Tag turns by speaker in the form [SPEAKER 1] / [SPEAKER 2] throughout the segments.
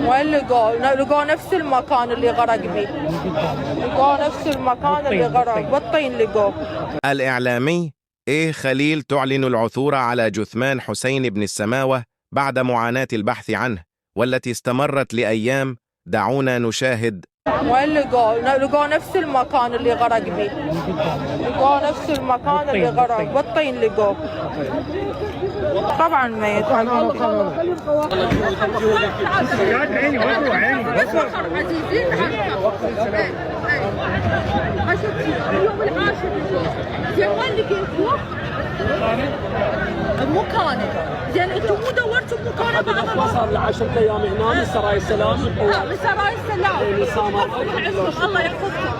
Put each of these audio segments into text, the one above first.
[SPEAKER 1] وين لقوه نفس المكان اللي غرق به. لقوه نفس المكان اللي غرق بالطين لقوه.
[SPEAKER 2] الإعلامي خليل تعلن العثور على جثمان حسين بن السماوة بعد معاناة البحث عنه والتي استمرت لأيام. دعونا نشاهد.
[SPEAKER 1] وين لقوه نفس المكان اللي غرق به. لقوه نفس المكان اللي غرق بالطين لقوه. طبعا ميت.
[SPEAKER 3] اليوم العاشر زين وين لقيتوه؟ بمكانه. زين انتم مو دورتوا بمكانه بعد
[SPEAKER 4] ما صار له 10 ايام هنا من سرايا السلام.
[SPEAKER 3] بسرايا السلام. الله يحفظكم.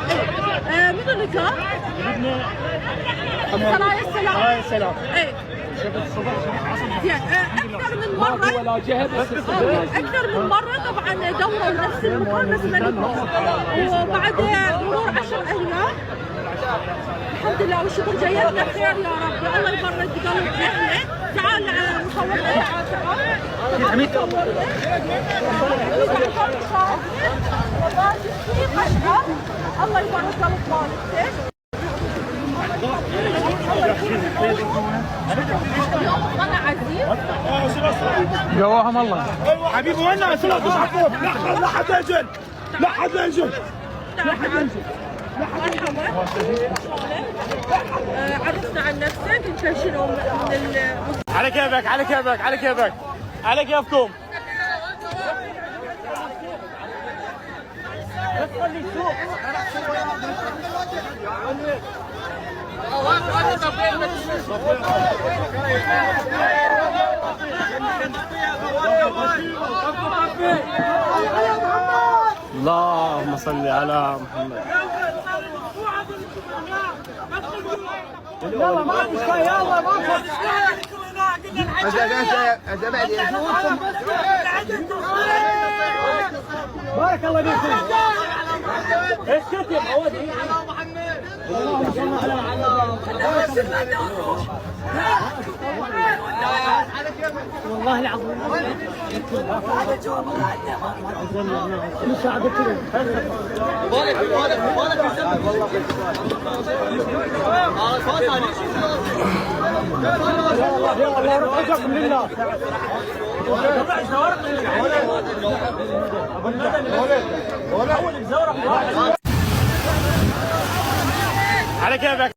[SPEAKER 3] منو اللي كان؟ سرايا السلام. سرايا السلام. زين اكثر من مره اكثر من مره طبعا دوروا نفس المكان بس ما لقوه. وبعد مرور 10 ايام الحمد لله والشكر جايتنا خير يا رب. الله يبارك قلب احنا. تعال مصورنا. الله يبارك قلب والدتك.
[SPEAKER 5] جواهم الله
[SPEAKER 6] حبيبي وين الناس؟ لا حد ينزل. لا حد ينزل.
[SPEAKER 3] عرفنا عن نفسك انت شنو من
[SPEAKER 6] على كيفك على كيفك على كيفك على كيفكم. اللهم صل على محمد.
[SPEAKER 5] يلا ما عندك شيء. يلا ما بارك الله فيكم.
[SPEAKER 4] اسكت يا حوادي.
[SPEAKER 5] والله العظيم
[SPEAKER 6] على كيفك.